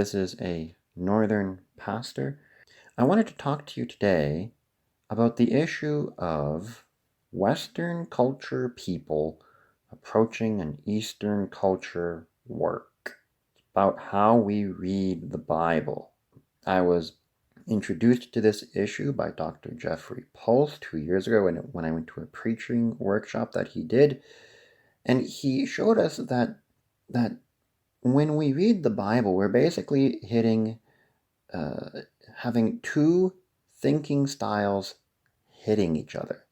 This is a northern pastor. I wanted to talk to you today about the issue of Western culture people approaching an Eastern culture work, about how we read the Bible. I was introduced to this issue by Dr. Jeffrey Pulse 2 years ago when I went to a preaching workshop that he did, and he showed us that when we read the Bible, we're basically having two thinking styles hitting each other.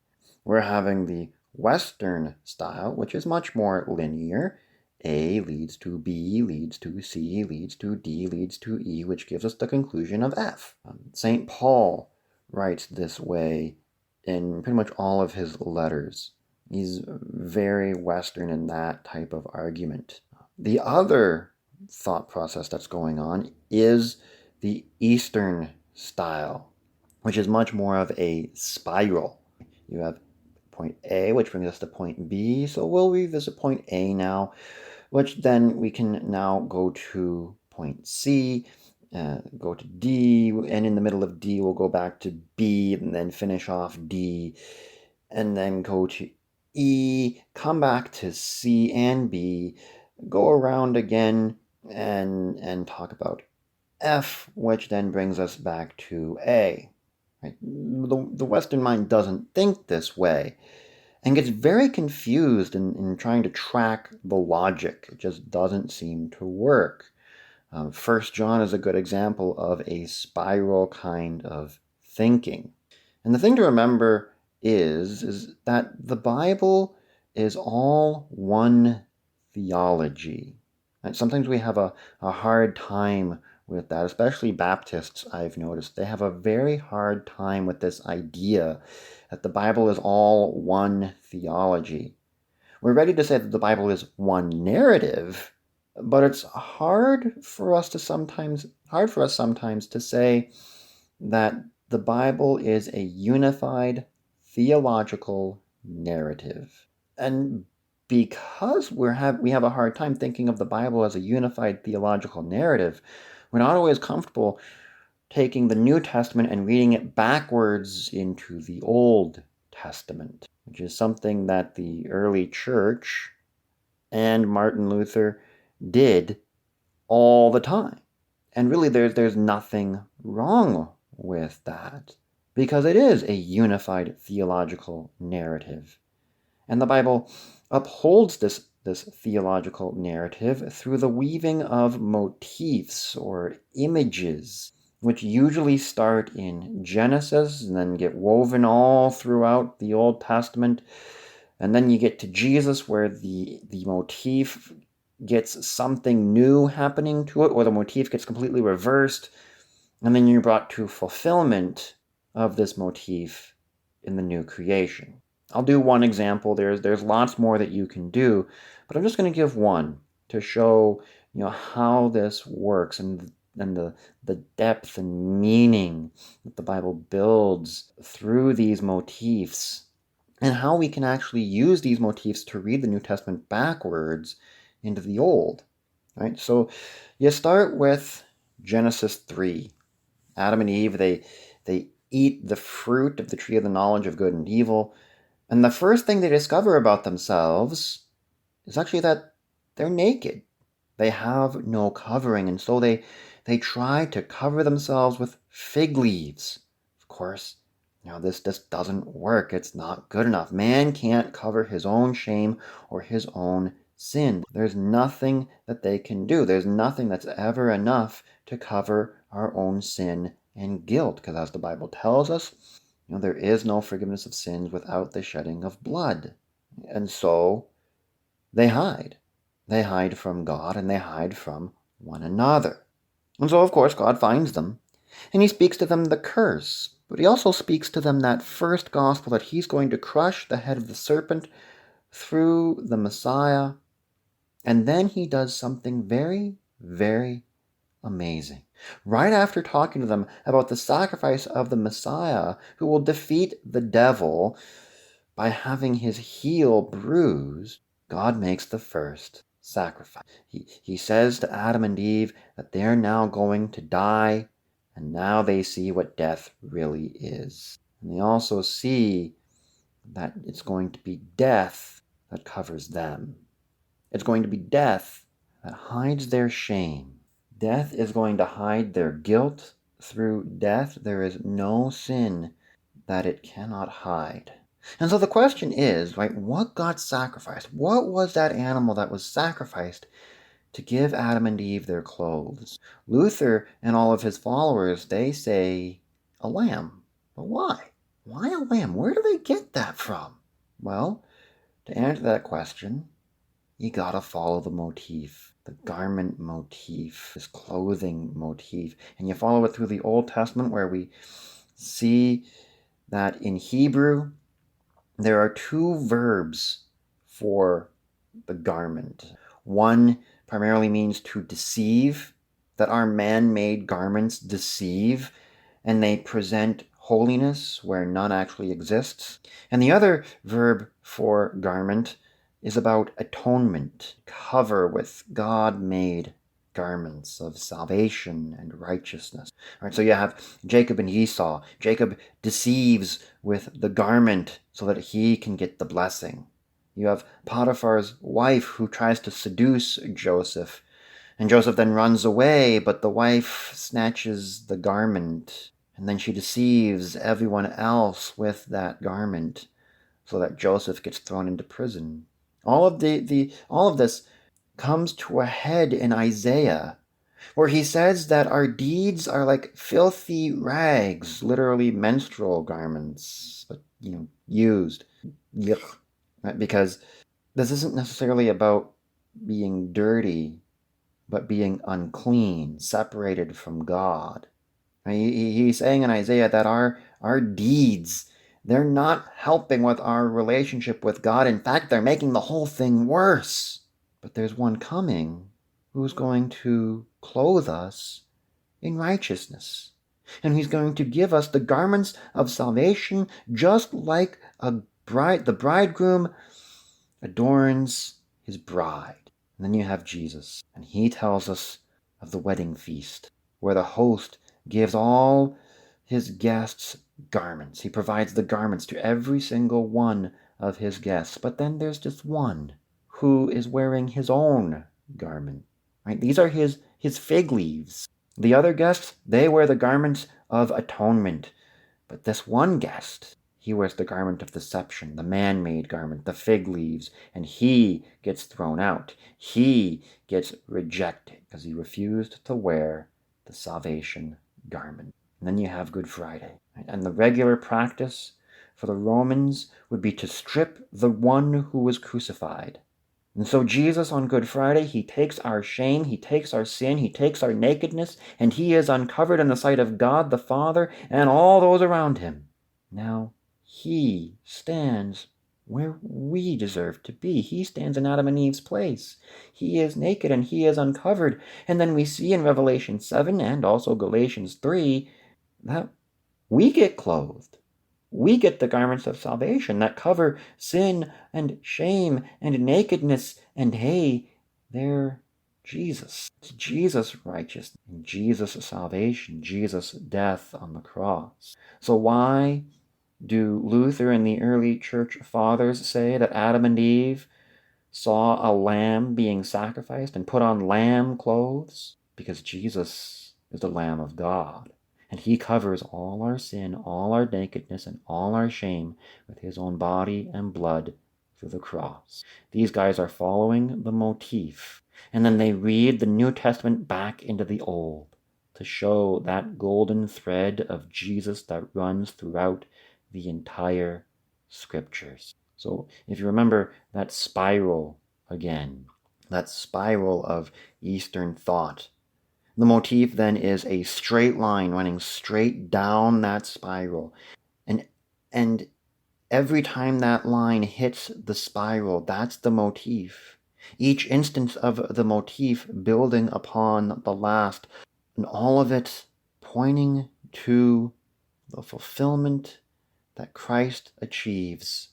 We're having the Western style, which is much more linear. A leads to B, leads to C, leads to D, leads to E, which gives us the conclusion of F. St. Paul writes this way in pretty much all of his letters. He's very Western in that type of argument. The other thought process that's going on is the Eastern style, which is much more of a spiral. You have point A, which brings us to point B, so we'll revisit point A now, which then we can now go to point C, go to D, and in the middle of D we'll go back to B, and then finish off D, and then go to E, come back to C and B, go around again, and talk about F, which then brings us back to A. Right? The Western mind doesn't think this way and gets very confused in trying to track the logic. It just doesn't seem to work. 1 John is a good example of a spiral kind of thinking. And the thing to remember is that the Bible is all one theology. And sometimes we have a hard time with that, especially Baptists, I've noticed. They have a very hard time with this idea that the Bible is all one theology. We're ready to say that the Bible is one narrative, but it's hard for us sometimes to say that the Bible is a unified theological narrative. And because we have a hard time thinking of the Bible as a unified theological narrative, we're not always comfortable taking the New Testament and reading it backwards into the Old Testament, which is something that the early church and Martin Luther did all the time. And really there's nothing wrong with that, because it is a unified theological narrative. And the Bible upholds this theological narrative through the weaving of motifs or images, which usually start in Genesis and then get woven all throughout the Old Testament. And then you get to Jesus, where the motif gets something new happening to it, or the motif gets completely reversed. And then you're brought to fulfillment of this motif in the new creation. I'll do one example. There's lots more that you can do, but I'm just going to give one to show how this works and the depth and meaning that the Bible builds through these motifs, and how we can actually use these motifs to read the New Testament backwards into the Old. Right? So you start with Genesis 3. Adam and Eve, they eat the fruit of the tree of the knowledge of good and evil. And the first thing they discover about themselves is actually that they're naked. They have no covering, and so they try to cover themselves with fig leaves. Of course, this doesn't work. It's not good enough. Man can't cover his own shame or his own sin. There's nothing that they can do. There's nothing that's ever enough to cover our own sin and guilt, because as the Bible tells us, there is no forgiveness of sins without the shedding of blood. And so they hide. They hide from God, and they hide from one another. And so, of course, God finds them, and he speaks to them the curse. But he also speaks to them that first gospel, that he's going to crush the head of the serpent through the Messiah. And then he does something very, very amazing. Right after talking to them about the sacrifice of the Messiah, who will defeat the devil by having his heel bruised, God makes the first sacrifice. He says to Adam and Eve that they're now going to die, and now they see what death really is. And they also see that it's going to be death that covers them. It's going to be death that hides their shame. Death is going to hide their guilt. Through death, there is no sin that it cannot hide. And so the question is, right, what got sacrificed? What was that animal that was sacrificed to give Adam and Eve their clothes? Luther and all of his followers, they say a lamb. But why? Why a lamb? Where do they get that from? Well, to answer that question, you gotta follow the motif, the garment motif, this clothing motif. And you follow it through the Old Testament, where we see that in Hebrew, there are two verbs for the garment. One primarily means to deceive, that our man-made garments deceive, and they present holiness where none actually exists. And the other verb for garment is about atonement, cover with God-made garments of salvation and righteousness. All right, so you have Jacob and Esau. Jacob deceives with the garment so that he can get the blessing. You have Potiphar's wife who tries to seduce Joseph, and Joseph then runs away, but the wife snatches the garment, and then she deceives everyone else with that garment so that Joseph gets thrown into prison. All of this comes to a head in Isaiah, where he says that our deeds are like filthy rags, literally menstrual garments, but used. Yuck. Right? Because this isn't necessarily about being dirty, but being unclean, separated from God. He's saying in Isaiah that our deeds, they're not helping with our relationship with God. In fact, they're making the whole thing worse. But there's one coming who's going to clothe us in righteousness. And he's going to give us the garments of salvation, just like the bridegroom adorns his bride. And then you have Jesus, and he tells us of the wedding feast, where the host gives all his guests garments. He provides the garments to every single one of his guests. But then there's just one who is wearing his own garment. Right? These are his fig leaves. The other guests, they wear the garments of atonement. But this one guest, he wears the garment of deception, the man-made garment, the fig leaves, and he gets thrown out. He gets rejected because he refused to wear the salvation garment. And then you have Good Friday. Right? And the regular practice for the Romans would be to strip the one who was crucified. And so Jesus on Good Friday, he takes our shame, he takes our sin, he takes our nakedness, and he is uncovered in the sight of God the Father and all those around him. Now, he stands where we deserve to be. He stands in Adam and Eve's place. He is naked and he is uncovered. And then we see in Revelation 7 and also Galatians 3 that we get clothed. We get the garments of salvation that cover sin and shame and nakedness. And hey, they're Jesus. It's Jesus' righteousness, and Jesus' salvation, Jesus' death on the cross. So why do Luther and the early church fathers say that Adam and Eve saw a lamb being sacrificed and put on lamb clothes? Because Jesus is the Lamb of God. And he covers all our sin, all our nakedness, and all our shame with his own body and blood through the cross. These guys are following the motif. And then they read the New Testament back into the Old to show that golden thread of Jesus that runs throughout the entire scriptures. So if you remember that spiral again, that spiral of Eastern thought, the motif then is a straight line running straight down that spiral. And every time that line hits the spiral, that's the motif. Each instance of the motif building upon the last, and all of it pointing to the fulfillment that Christ achieves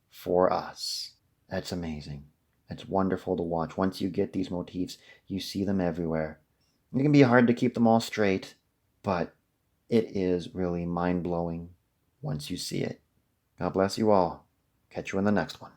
for us. That's amazing. It's wonderful to watch. Once you get these motifs, you see them everywhere. It can be hard to keep them all straight, but it is really mind-blowing once you see it. God bless you all. Catch you in the next one.